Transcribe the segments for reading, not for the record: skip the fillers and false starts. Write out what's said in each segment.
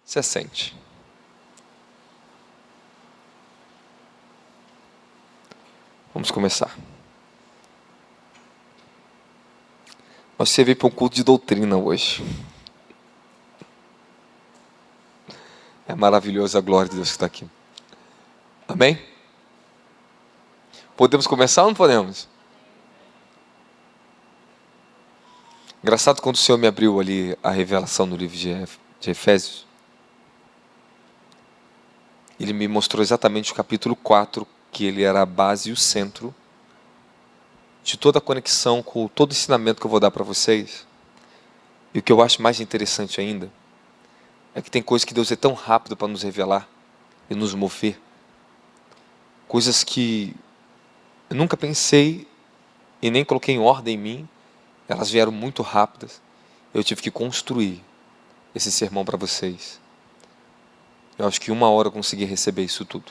Se assente. Vamos começar. Você veio para um culto de doutrina hoje. É maravilhoso a glória de Deus que está aqui. Amém? Podemos começar ou não podemos? Engraçado quando o Senhor me abriu ali a revelação no livro de Efésios. Ele me mostrou exatamente o capítulo 4, que ele era a base e o centro de toda a conexão com todo o ensinamento que eu vou dar para vocês. E o que eu acho mais interessante ainda é que tem coisas que Deus é tão rápido para nos revelar e nos mover. Coisas que eu nunca pensei e nem coloquei em ordem em mim. Elas vieram muito rápidas. Eu tive que construir esse sermão para vocês. Eu acho que 1 hora eu consegui receber isso tudo.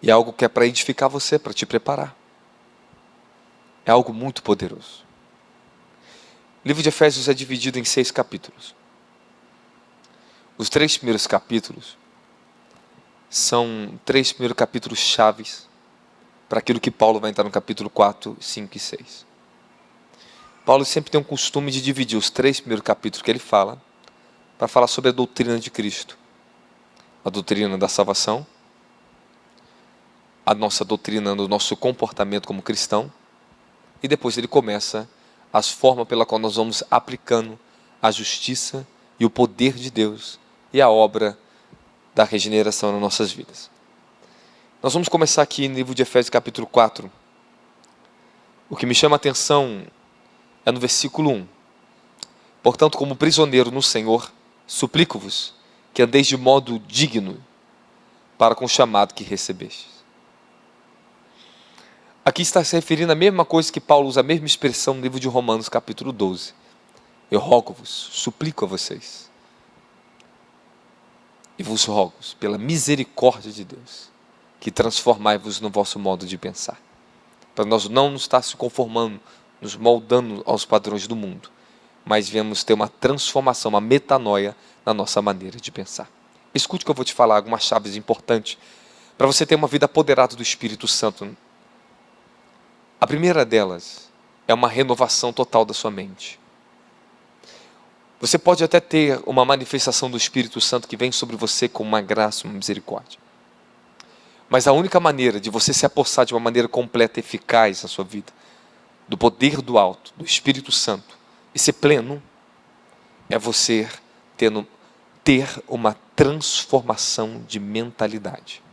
E é algo que é para edificar você, para te preparar. É algo muito poderoso. O livro de Efésios é dividido em 6 capítulos. Os 3 primeiros capítulos são 3 primeiros capítulos chaves para aquilo que Paulo vai entrar no capítulo 4, 5 e 6. Paulo sempre tem um costume de dividir os 3 primeiros capítulos que ele fala para falar sobre a doutrina de Cristo. A doutrina da salvação, a nossa doutrina do nosso comportamento como cristão, e depois ele começa as formas pela qual nós vamos aplicando a justiça e o poder de Deus e a obra da regeneração nas nossas vidas. Nós vamos começar aqui no livro de Efésios capítulo 4. O que me chama a atenção é no versículo 1. Portanto, como prisioneiro no Senhor, suplico-vos que andeis de modo digno para com o chamado que recebestes. Aqui está se referindo à mesma coisa que Paulo usa, a mesma expressão no livro de Romanos capítulo 12. Eu rogo-vos, suplico a vocês, e vos rogo, pela misericórdia de Deus, que transformai-vos no vosso modo de pensar. Para nós não nos estar se conformando, nos moldando aos padrões do mundo, mas viemos ter uma transformação, uma metanoia na nossa maneira de pensar. Escute que eu vou te falar algumas chaves importantes para você ter uma vida apoderada do Espírito Santo. A primeira delas é uma renovação total da sua mente. Você pode até ter uma manifestação do Espírito Santo que vem sobre você com uma graça, uma misericórdia. Mas a única maneira de você se apossar de uma maneira completa e eficaz na sua vida, do poder do alto, do Espírito Santo, e ser pleno, é você ter uma transformação de mentalidade.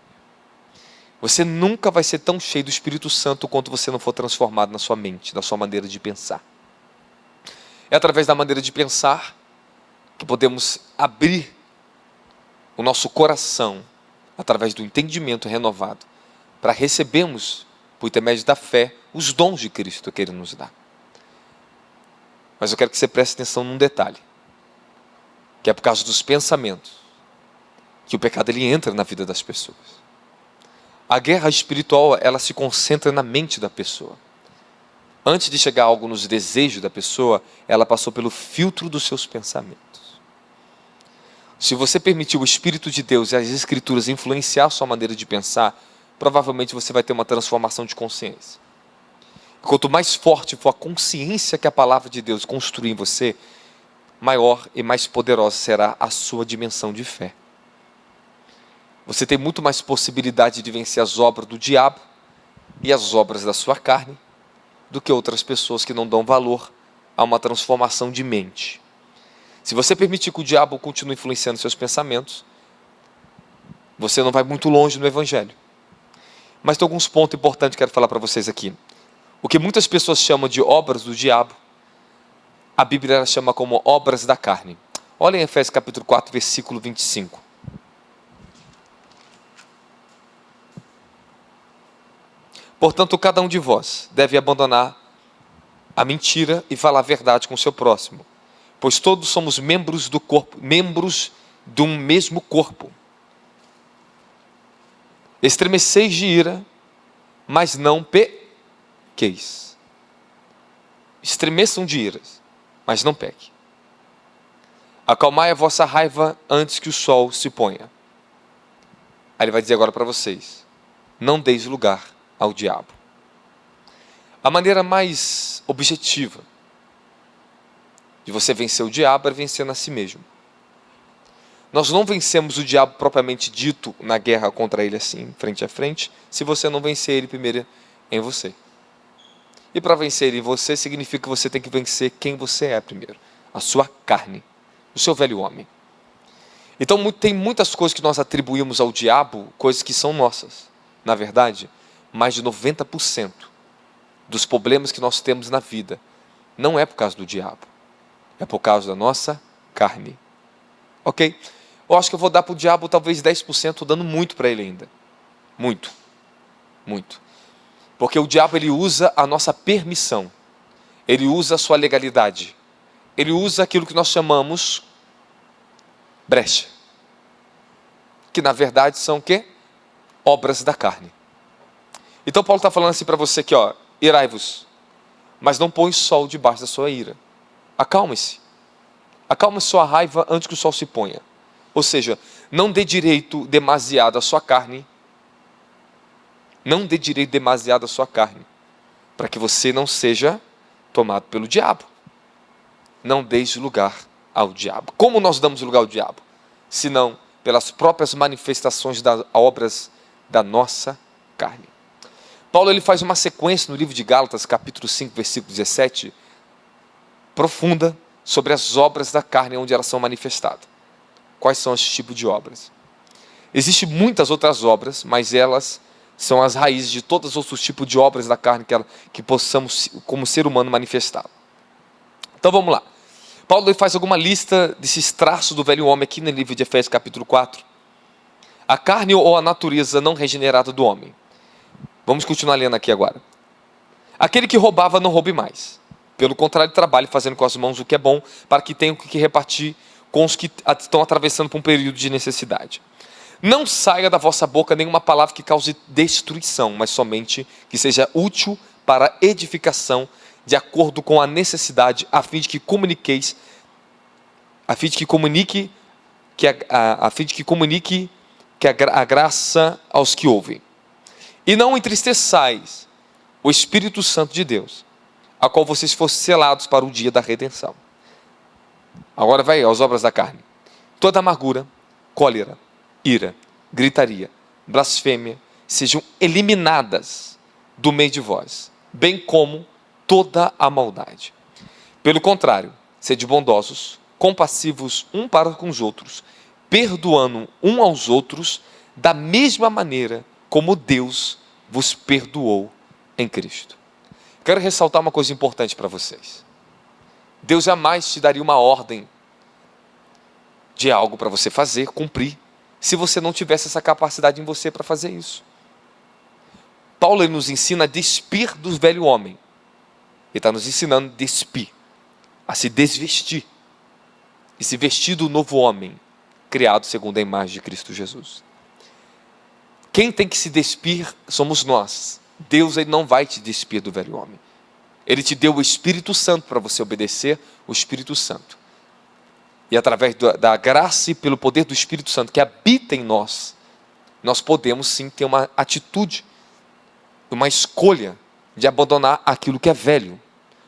Você nunca vai ser tão cheio do Espírito Santo quanto você não for transformado na sua mente, na sua maneira de pensar. É através da maneira de pensar que podemos abrir o nosso coração, através do entendimento renovado, para recebermos, por intermédio da fé, os dons de Cristo que Ele nos dá. Mas eu quero que você preste atenção num detalhe, que é por causa dos pensamentos, que o pecado ele entra na vida das pessoas. A guerra espiritual, ela se concentra na mente da pessoa. Antes de chegar algo nos desejos da pessoa, ela passou pelo filtro dos seus pensamentos. Se você permitir o Espírito de Deus e as Escrituras influenciar a sua maneira de pensar, provavelmente você vai ter uma transformação de consciência. Quanto mais forte for a consciência que a palavra de Deus construir em você, maior e mais poderosa será a sua dimensão de fé. Você tem muito mais possibilidade de vencer as obras do diabo e as obras da sua carne do que outras pessoas que não dão valor a uma transformação de mente. Se você permitir que o diabo continue influenciando seus pensamentos, você não vai muito longe no Evangelho. Mas tem alguns pontos importantes que eu quero falar para vocês aqui. O que muitas pessoas chamam de obras do diabo, a Bíblia chama como obras da carne. Olha em Efésios capítulo 4, versículo 25. Portanto, cada um de vós deve abandonar a mentira e falar a verdade com o seu próximo, pois todos somos membros do corpo, membros de um mesmo corpo. Estremeceis de ira, mas não pequeis. Estremeçam de iras, mas não pequem. Acalmai a vossa raiva antes que o sol se ponha. Aí ele vai dizer agora para vocês: não deis lugar ao diabo. A maneira mais objetiva de você vencer o diabo é vencendo a si mesmo. Nós não vencemos o diabo propriamente dito na guerra contra ele assim, frente a frente, se você não vencer ele primeiro em você. E para vencer em você significa que você tem que vencer quem você é primeiro. A sua carne, o seu velho homem. Então tem muitas coisas que nós atribuímos ao diabo, coisas que são nossas. Na verdade, mais de 90% dos problemas que nós temos na vida não é por causa do diabo. É por causa da nossa carne. Ok? Eu acho que eu vou dar para o diabo talvez 10%, estou dando muito para ele ainda. Muito. Muito. Porque o diabo ele usa a nossa permissão. Ele usa a sua legalidade. Ele usa aquilo que nós chamamos brecha. Que na verdade são o quê? Obras da carne. Então Paulo está falando assim para você aqui, ó, irai-vos, mas não põe sol debaixo da sua ira. Acalme-se. Acalme sua raiva antes que o sol se ponha. Ou seja, não dê direito demasiado à sua carne. Não dê direito demasiado à sua carne, para que você não seja tomado pelo diabo. Não deixe lugar ao diabo. Como nós damos lugar ao diabo? Senão pelas próprias manifestações das obras da nossa carne. Paulo ele faz uma sequência no livro de Gálatas, capítulo 5, versículo 17, profunda, sobre as obras da carne, onde elas são manifestadas. Quais são esses tipos de obras? Existem muitas outras obras, mas elas são as raízes de todos os outros tipos de obras da carne que possamos, como ser humano, manifestar. Então vamos lá. Paulo faz alguma lista desses traços do velho homem aqui no livro de Efésios capítulo 4. A carne ou a natureza não regenerada do homem. Vamos continuar lendo aqui agora. Aquele que roubava não roube mais. Pelo contrário, trabalhe fazendo com as mãos o que é bom, para que tenham que repartir com os que estão atravessando por um período de necessidade. Não saia da vossa boca nenhuma palavra que cause destruição, mas somente que seja útil para edificação, de acordo com a necessidade, a fim de que comunique a graça aos que ouvem. E não entristeçais o Espírito Santo de Deus, a qual vocês fossem selados para o dia da redenção. Agora vai às obras da carne. Toda amargura, cólera, ira, gritaria, blasfêmia, sejam eliminadas do meio de vós, bem como toda a maldade. Pelo contrário, sede bondosos, compassivos um para com os outros, perdoando um aos outros, da mesma maneira como Deus vos perdoou em Cristo. Quero ressaltar uma coisa importante para vocês. Deus jamais te daria uma ordem de algo para você fazer, cumprir, se você não tivesse essa capacidade em você para fazer isso. Paulo ele nos ensina a despir do velho homem. Ele está nos ensinando a despir, a se desvestir e se vestir do novo homem, criado segundo a imagem de Cristo Jesus. Quem tem que se despir somos nós. Deus ele não vai te despir do velho homem. Ele te deu o Espírito Santo para você obedecer o Espírito Santo. E através da graça e pelo poder do Espírito Santo que habita em nós, nós podemos sim ter uma atitude, uma escolha de abandonar aquilo que é velho.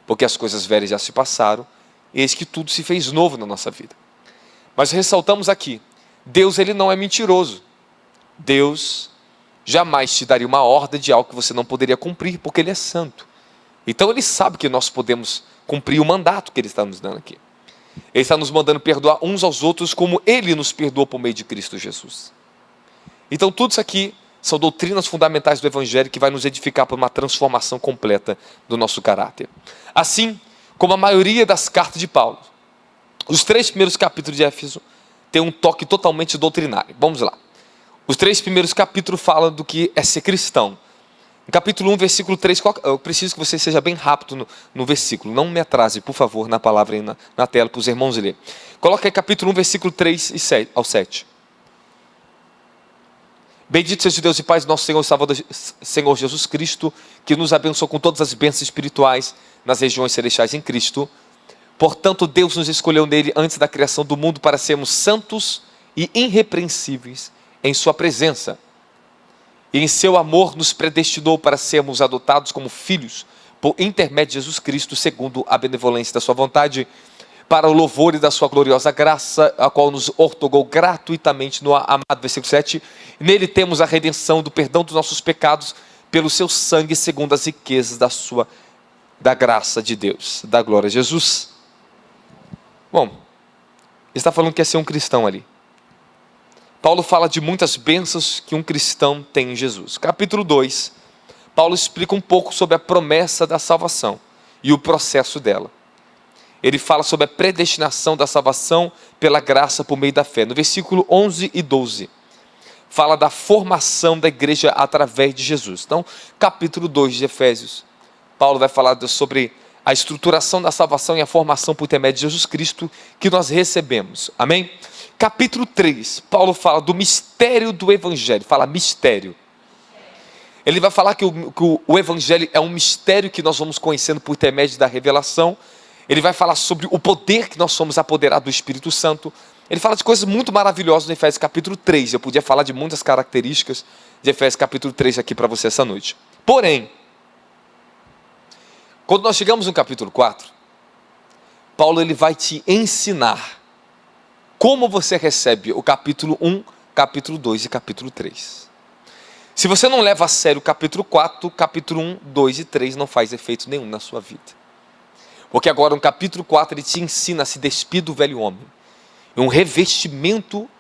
Porque as coisas velhas já se passaram, e eis que tudo se fez novo na nossa vida. Mas ressaltamos aqui, Deus ele não é mentiroso. Deus jamais te daria uma ordem de algo que você não poderia cumprir, porque Ele é santo. Então Ele sabe que nós podemos cumprir o mandato que Ele está nos dando aqui. Ele está nos mandando perdoar uns aos outros como Ele nos perdoou por meio de Cristo Jesus. Então tudo isso aqui são doutrinas fundamentais do Evangelho que vai nos edificar para uma transformação completa do nosso caráter. Assim como a maioria das cartas de Paulo, os 3 primeiros capítulos de Éfeso têm um toque totalmente doutrinário. Vamos lá. Os 3 primeiros capítulos falam do que é ser cristão. No capítulo 1, versículo 3, eu preciso que você seja bem rápido no versículo. Não me atrase, por favor, na palavra aí na tela para os irmãos lerem. Coloca aí capítulo 1, versículo 3 ao 7. Bendito seja o Deus e Pai do nosso Senhor e Salvador, Senhor Jesus Cristo, que nos abençoou com todas as bênçãos espirituais nas regiões celestiais em Cristo, Portanto, Deus nos escolheu nele antes da criação do mundo para sermos santos e irrepreensíveis em sua presença. E em seu amor nos predestinou para sermos adotados como filhos por intermédio de Jesus Cristo, segundo a benevolência da sua vontade, para o louvor e da sua gloriosa graça, a qual nos outorgou gratuitamente no amado versículo 7. Nele temos a redenção do perdão dos nossos pecados, pelo seu sangue, segundo as riquezas da graça de Deus, da glória a Jesus. Bom, ele está falando que é ser um cristão ali. Paulo fala de muitas bênçãos que um cristão tem em Jesus. Capítulo 2, Paulo explica um pouco sobre a promessa da salvação e o processo dela. Ele fala sobre a predestinação da salvação pela graça por meio da fé. No versículo 11 e 12, fala da formação da igreja através de Jesus. Então, capítulo 2 de Efésios, Paulo vai falar sobre a estruturação da salvação e a formação por intermédio de Jesus Cristo que nós recebemos. Amém? Capítulo 3, Paulo fala do mistério do Evangelho. Fala mistério. Ele vai falar que o Evangelho é um mistério que nós vamos conhecendo por intermédio da revelação. Ele vai falar sobre o poder que nós somos apoderados do Espírito Santo. Ele fala de coisas muito maravilhosas no Efésios capítulo 3. Eu podia falar de muitas características de Efésios capítulo 3 aqui para você essa noite. Porém, quando nós chegamos no capítulo 4, Paulo ele vai te ensinar como você recebe o capítulo 1, capítulo 2 e capítulo 3. Se você não leva a sério o capítulo 4, capítulo 1, 2 e 3 não faz efeito nenhum na sua vida. Porque agora no capítulo 4 ele te ensina a se despir do velho homem. Um revestimento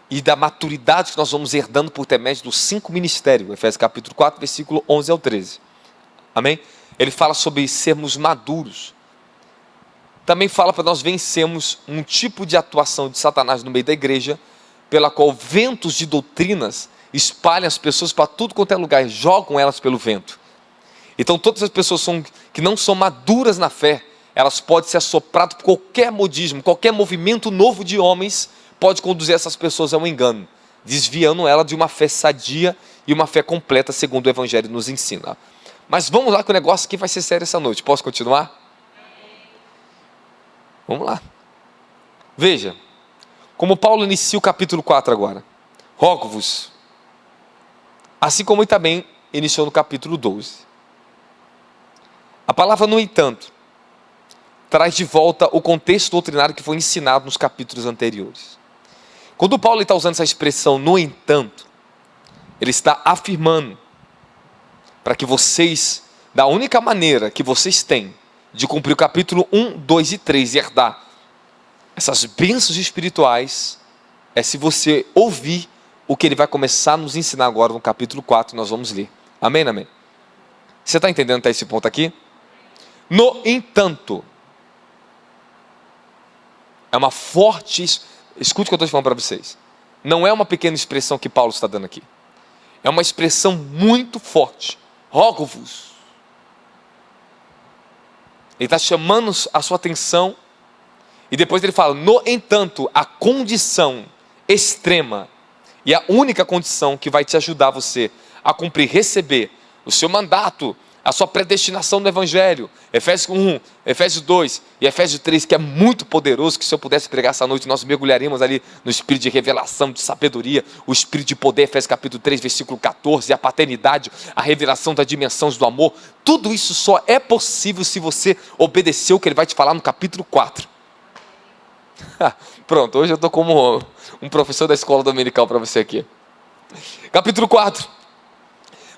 e da maturidade que nós vamos herdando por intermédio dos 5 ministérios. Efésios capítulo 4, versículo 11 ao 13. Amém? Ele fala sobre sermos maduros. Também fala para nós vencermos um tipo de atuação de Satanás no meio da igreja, pela qual ventos de doutrinas espalham as pessoas para tudo quanto é lugar, jogam elas pelo vento. Então todas as pessoas que não são maduras na fé, elas podem ser assopradas por qualquer modismo, qualquer movimento novo de homens pode conduzir essas pessoas ao engano, desviando ela de uma fé sadia e uma fé completa, segundo o Evangelho nos ensina. Mas vamos lá que o negócio aqui vai ser sério essa noite. Posso continuar? Vamos lá. Veja, como Paulo inicia o capítulo 4 agora. Rogo-vos, assim como ele também iniciou no capítulo 12. A palavra, no entanto, traz de volta o contexto doutrinário que foi ensinado nos capítulos anteriores. Quando Paulo está usando essa expressão, no entanto, ele está afirmando para que vocês, da única maneira que vocês têm de cumprir o capítulo 1, 2 e 3 e herdar essas bênçãos espirituais, é se você ouvir o que ele vai começar a nos ensinar agora no capítulo 4, nós vamos ler. Amém, amém? Você está entendendo até esse ponto aqui? No entanto, é uma forte, escute o que eu estou falando para vocês, não é uma pequena expressão que Paulo está dando aqui, é uma expressão muito forte. Rogo-vos. Ele está chamando a sua atenção. E depois ele fala, no entanto, a condição extrema e a única condição que vai te ajudar você a cumprir, receber o seu mandato, a sua predestinação no Evangelho, Efésios 1, Efésios 2 e Efésios 3, que é muito poderoso, que se eu pudesse pregar essa noite, nós mergulharíamos ali no espírito de revelação, de sabedoria, o espírito de poder, Efésios capítulo 3, versículo 14, a paternidade, a revelação das dimensões do amor. Tudo isso só é possível se você obedecer o que ele vai te falar no capítulo 4. Pronto, hoje eu estou como um professor da escola dominical para você aqui. Capítulo 4.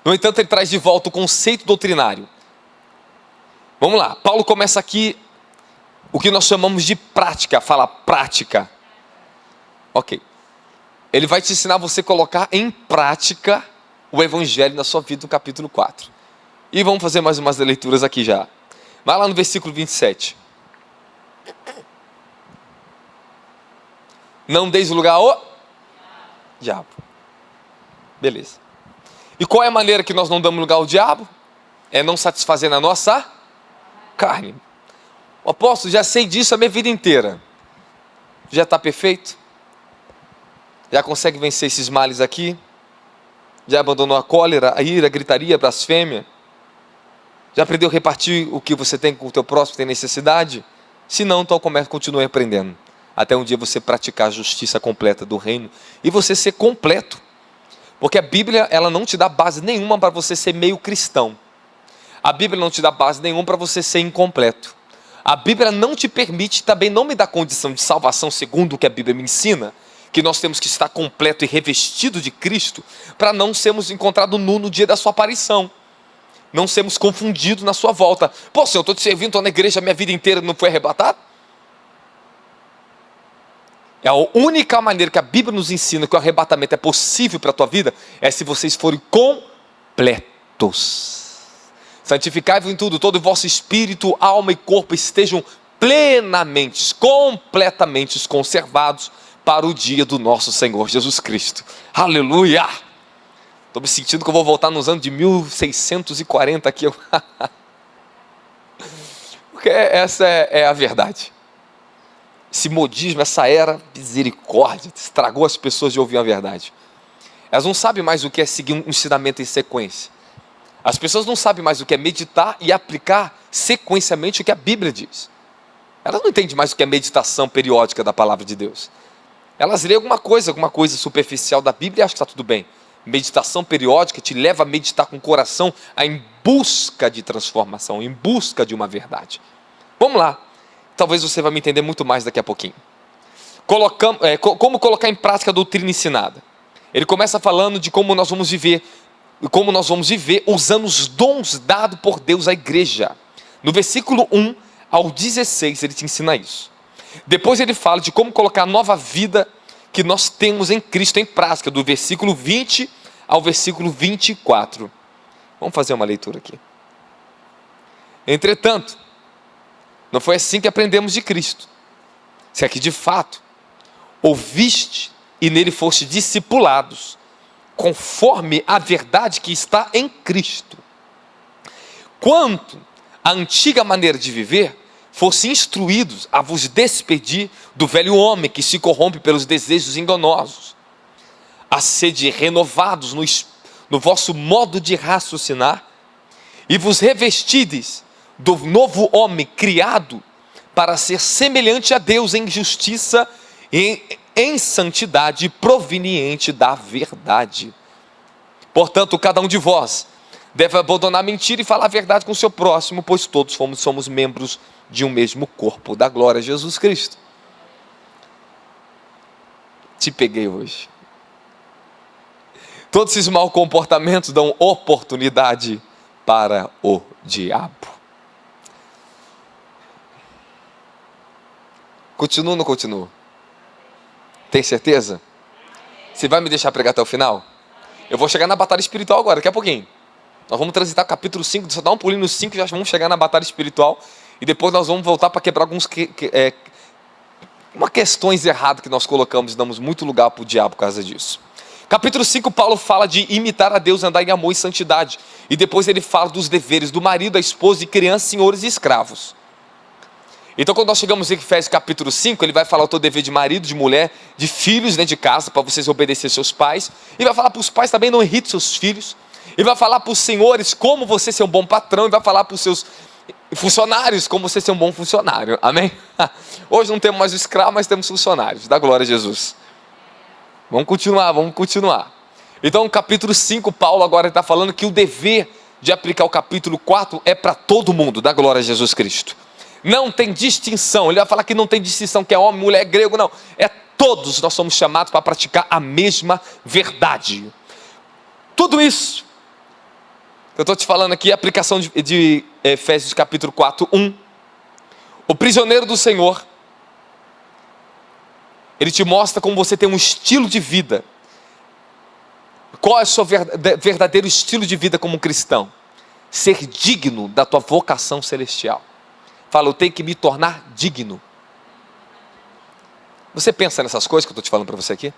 No entanto, ele traz de volta o conceito doutrinário. Vamos lá, Paulo começa aqui o que nós chamamos de prática. Fala prática. Ok. Ele vai te ensinar você a colocar em prática o Evangelho na sua vida no capítulo 4. E vamos fazer mais umas leituras aqui já. Vai lá no versículo 27. Não deis lugar ao diabo. Beleza. E qual é a maneira que nós não damos lugar ao diabo? É não satisfazendo a nossa carne. O apóstolo, já sei disso a minha vida inteira. Já está perfeito? Já consegue vencer esses males aqui? Já abandonou a cólera, a ira, a gritaria, a blasfêmia? Já aprendeu a repartir o que você tem com o teu próximo que tem necessidade? Se não, então continue aprendendo. Até um dia você praticar a justiça completa do reino e você ser completo. Porque a Bíblia, ela não te dá base nenhuma para você ser meio cristão. A Bíblia não te dá base nenhuma para você ser incompleto. A Bíblia não te permite, também não me dá condição de salvação, segundo o que a Bíblia me ensina, que nós temos que estar completo e revestido de Cristo, para não sermos encontrados nu no dia da sua aparição. Não sermos confundidos na sua volta. Pô, Senhor, eu estou te servindo, estou na igreja a minha vida inteira, não foi arrebatado? É a única maneira que a Bíblia nos ensina que o arrebatamento é possível para a tua vida, é se vocês forem completos. Santificai-vos em tudo, todo o vosso espírito, alma e corpo estejam plenamente, completamente conservados para o dia do nosso Senhor Jesus Cristo. Aleluia! Estou me sentindo que eu vou voltar nos anos de 1640 aqui. Porque essa é a verdade. Esse modismo, essa era, misericórdia, estragou as pessoas de ouvir a verdade. Elas não sabem mais o que é seguir um ensinamento em sequência. As pessoas não sabem mais o que é meditar e aplicar sequencialmente o que a Bíblia diz. Elas não entendem mais o que é meditação periódica da palavra de Deus. Elas lêem alguma coisa superficial da Bíblia e acham que está tudo bem. Meditação periódica te leva a meditar com o coração em busca de transformação, em busca de uma verdade. Vamos lá. Talvez você vai me entender muito mais daqui a pouquinho. Como colocar em prática a doutrina ensinada? Ele começa falando de como nós vamos viver usando os dons dados por Deus à igreja. No versículo 1 ao 16 ele te ensina isso. Depois ele fala de como colocar a nova vida que nós temos em Cristo em prática, do versículo 20 ao versículo 24. Vamos fazer uma leitura aqui. Entretanto, não foi assim que aprendemos de Cristo. Se aqui de fato ouviste e nele foste discipulados, conforme a verdade que está em Cristo. Quanto à antiga maneira de viver, fossem instruídos a vos despedir do velho homem que se corrompe pelos desejos enganosos, a sede renovados no vosso modo de raciocinar, e vos revestides do novo homem criado para ser semelhante a Deus em justiça e em santidade proveniente da verdade. Portanto, cada um de vós deve abandonar a mentira e falar a verdade com o seu próximo, pois todos somos membros de um mesmo corpo. Da glória a Jesus Cristo. Te peguei hoje. Todos esses maus comportamentos dão oportunidade para o diabo. Continua ou não continua? Tem certeza? Você vai me deixar pregar até o final? Eu vou chegar na batalha espiritual agora, daqui a pouquinho. Nós vamos transitar o capítulo 5, só dá um pulinho no 5 e já vamos chegar na batalha espiritual. E depois nós vamos voltar para quebrar alguns questões erradas que nós colocamos e damos muito lugar para o diabo por causa disso. Capítulo 5, Paulo fala de imitar a Deus, andar em amor e santidade. E depois ele fala dos deveres do marido, da esposa, de crianças, senhores e escravos. Então quando nós chegamos em Efésios capítulo 5, ele vai falar o teu dever de marido, de mulher, de filhos dentro de casa, para vocês obedecer seus pais. E vai falar para os pais também, não irrite seus filhos. E vai falar para os senhores como você ser um bom patrão. E vai falar para os seus funcionários como você ser um bom funcionário. Amém? Hoje não temos mais o escravo, mas temos funcionários. Dá glória a Jesus. Vamos continuar. Então capítulo 5, Paulo agora está falando que o dever de aplicar o capítulo 4 é para todo mundo. Dá glória a Jesus Cristo. Não tem distinção. Ele vai falar que não tem distinção, que é homem, mulher, grego, não. É todos nós somos chamados para praticar a mesma verdade. Tudo isso que eu estou te falando aqui, a aplicação de Efésios capítulo 4, 1. O prisioneiro do Senhor, ele te mostra como você tem um estilo de vida. Qual é o seu verdadeiro estilo de vida como cristão? Ser digno da tua vocação celestial. Fala, eu tenho que me tornar digno. Você pensa nessas coisas que eu estou te falando para você aqui?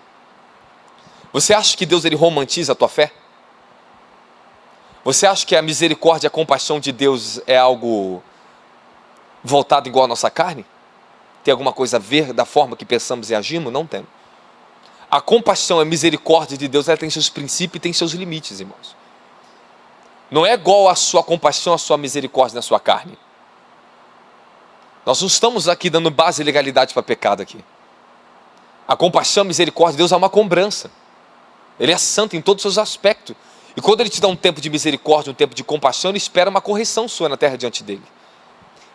Você acha que Deus ele romantiza a tua fé? Você acha que a misericórdia e a compaixão de Deus é algo voltado igual à nossa carne? Tem alguma coisa a ver da forma que pensamos e agimos? Não tem. A compaixão e a misericórdia de Deus, ela tem seus princípios e tem seus limites, irmãos. Não é igual a sua compaixão, a sua misericórdia na sua carne. Nós não estamos aqui dando base e legalidade para pecado aqui. A compaixão, a misericórdia de Deus é uma cobrança. Ele é santo em todos os seus aspectos. E quando Ele te dá um tempo de misericórdia, um tempo de compaixão, Ele espera uma correção sua na terra diante dEle.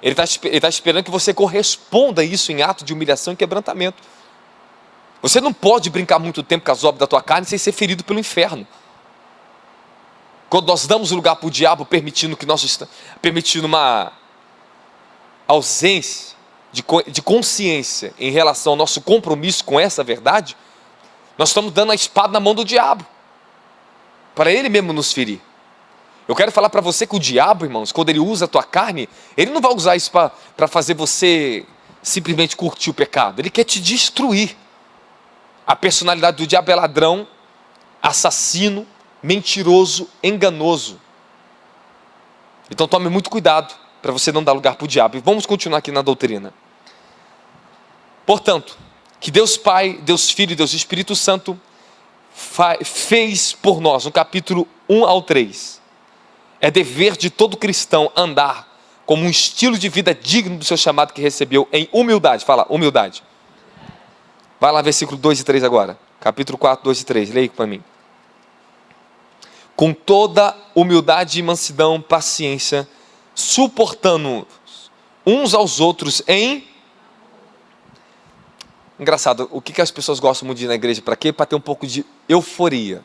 Ele está esperando que você corresponda a isso em ato de humilhação e quebrantamento. Você não pode brincar muito tempo com as obras da tua carne sem ser ferido pelo inferno. Quando nós damos lugar para o diabo, permitindo uma ausência de consciência em relação ao nosso compromisso com essa verdade, nós estamos dando a espada na mão do diabo, para ele mesmo nos ferir. Eu quero falar para você que o diabo, irmãos, quando ele usa a tua carne, ele não vai usar isso para fazer você simplesmente curtir o pecado. Ele quer te destruir. A personalidade do diabo é ladrão, assassino, mentiroso, enganoso. Então tome muito cuidado para você não dar lugar para o diabo. E vamos continuar aqui na doutrina. Portanto, que Deus Pai, Deus Filho e Deus Espírito Santo fez por nós, no capítulo 1 ao 3. É dever de todo cristão andar como um estilo de vida digno do seu chamado que recebeu em humildade. Fala, humildade. Vai lá, versículo 2 e 3 agora. Capítulo 4, 2 e 3. Leia para mim. Com toda humildade e mansidão, paciência, suportando uns aos outros em... Engraçado, o que as pessoas gostam muito de ir na igreja? Para quê? Para ter um pouco de euforia,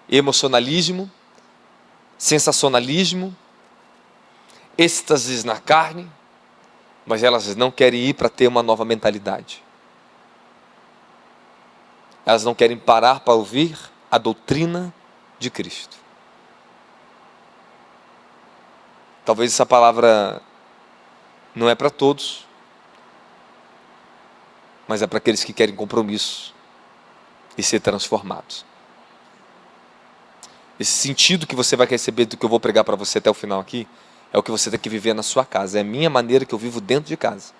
emocionalismo, sensacionalismo, êxtases na carne, mas elas não querem ir para ter uma nova mentalidade. Elas não querem parar para ouvir a doutrina de Cristo. Talvez essa palavra não é para todos, mas é para aqueles que querem compromisso e ser transformados. Esse sentido que você vai receber do que eu vou pregar para você até o final aqui, é o que você tem que viver na sua casa. É a minha maneira que eu vivo dentro de casa.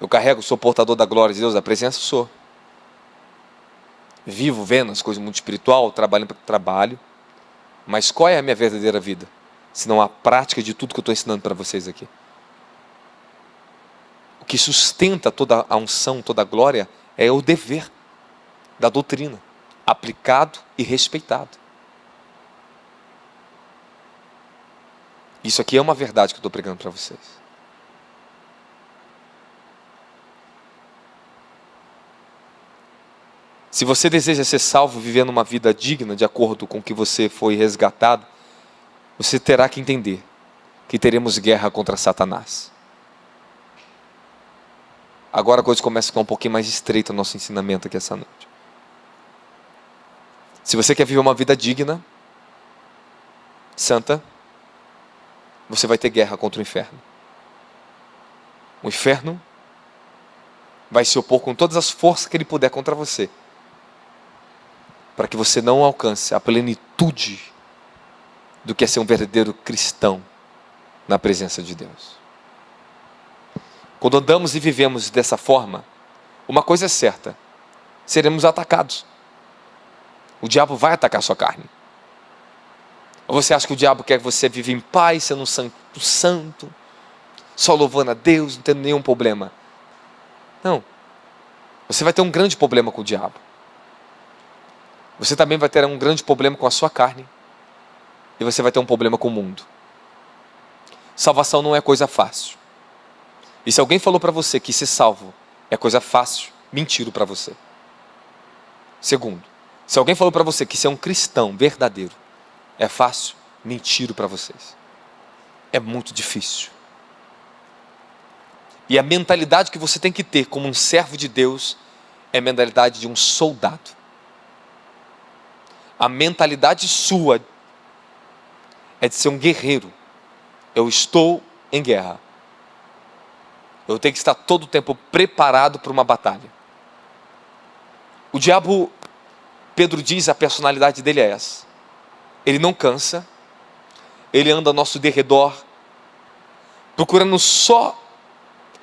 Eu carrego, sou portador da glória de Deus, da presença sou. Vivo vendo as coisas do mundo espiritual, trabalho. Mas qual é a minha verdadeira vida? Senão a prática de tudo que eu estou ensinando para vocês aqui. O que sustenta toda a unção, toda a glória, é o dever da doutrina, aplicado e respeitado. Isso aqui é uma verdade que eu estou pregando para vocês. Se você deseja ser salvo, vivendo uma vida digna, de acordo com o que você foi resgatado, você terá que entender que teremos guerra contra Satanás. Agora a coisa começa a ficar um pouquinho mais estreita o nosso ensinamento aqui essa noite. Se você quer viver uma vida digna, santa, você vai ter guerra contra o inferno. O inferno vai se opor com todas as forças que ele puder contra você, para que você não alcance a plenitude do que é ser um verdadeiro cristão na presença de Deus. Quando andamos e vivemos dessa forma, uma coisa é certa: seremos atacados. O diabo vai atacar a sua carne. Ou você acha que o diabo quer que você viva em paz, sendo um santo, só louvando a Deus, não tendo nenhum problema? Não. Você vai ter um grande problema com o diabo. Você também vai ter um grande problema com a sua carne. E você vai ter um problema com o mundo. Salvação não é coisa fácil. E se alguém falou para você que ser salvo é coisa fácil, mentiram para você. Segundo, se alguém falou para você que ser um cristão verdadeiro é fácil, mentiram para vocês. É muito difícil. E a mentalidade que você tem que ter como um servo de Deus é a mentalidade de um soldado. A mentalidade sua é de ser um guerreiro. Eu estou em guerra. Eu tenho que estar todo o tempo preparado para uma batalha. O diabo, Pedro diz, a personalidade dele é essa. Ele não cansa. Ele anda ao nosso derredor, procurando só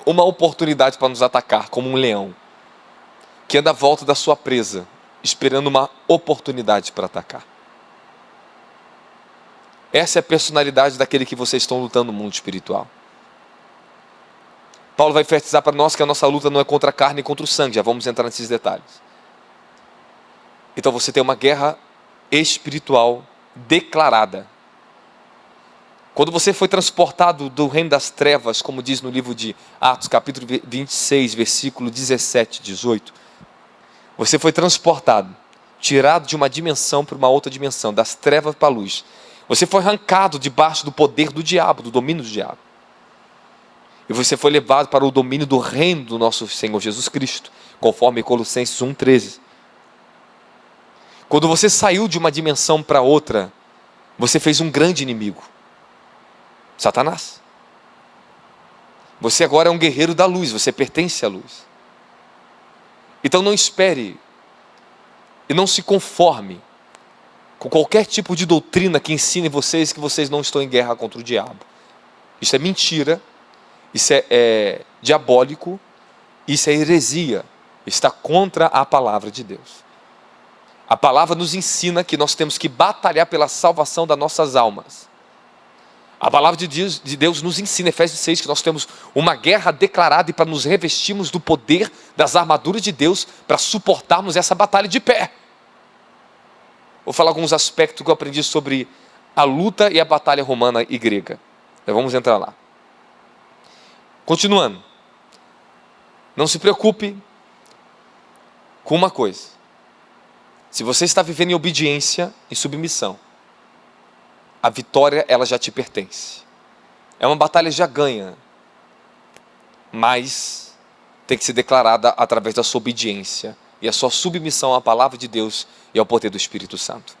uma oportunidade para nos atacar, como um leão, que anda à volta da sua presa, esperando uma oportunidade para atacar. Essa é a personalidade daquele que vocês estão lutando no mundo espiritual. Paulo vai enfatizar para nós que a nossa luta não é contra a carne e contra o sangue. Já vamos entrar nesses detalhes. Então você tem uma guerra espiritual declarada. Quando você foi transportado do reino das trevas, como diz no livro de Atos, capítulo 26, versículo 17, 18, você foi transportado, tirado de uma dimensão para uma outra dimensão, das trevas para a luz. Você foi arrancado debaixo do poder do diabo, do domínio do diabo. E você foi levado para o domínio do reino do nosso Senhor Jesus Cristo, conforme Colossenses 1,13. Quando você saiu de uma dimensão para outra, você fez um grande inimigo, Satanás. Você agora é um guerreiro da luz, você pertence à luz. Então não espere e não se conforme com qualquer tipo de doutrina que ensine vocês que vocês não estão em guerra contra o diabo. Isso é mentira, isso é diabólico, isso é heresia, está contra a palavra de Deus. A palavra nos ensina que nós temos que batalhar pela salvação das nossas almas. A palavra de Deus nos ensina, Efésios 6, que nós temos uma guerra declarada e para nos revestirmos do poder das armaduras de Deus para suportarmos essa batalha de pé. Vou falar alguns aspectos que eu aprendi sobre a luta e a batalha romana e grega. Então vamos entrar lá. Continuando. Não se preocupe com uma coisa. Se você está vivendo em obediência e submissão, a vitória ela já te pertence. É uma batalha já ganha, mas tem que ser declarada através da sua obediência e a sua submissão à palavra de Deus e ao poder do Espírito Santo.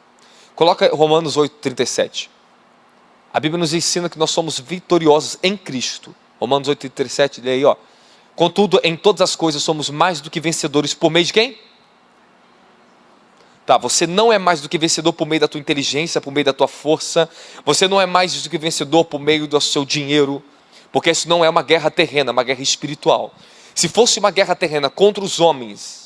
Coloca Romanos 8,37. A Bíblia nos ensina que nós somos vitoriosos em Cristo. Romanos 8,37, lê aí, ó. Contudo, em todas as coisas somos mais do que vencedores por meio de quem? Tá, você não é mais do que vencedor por meio da tua inteligência, por meio da tua força. Você não é mais do que vencedor por meio do seu dinheiro, porque isso não é uma guerra terrena, é uma guerra espiritual. Se fosse uma guerra terrena contra os homens,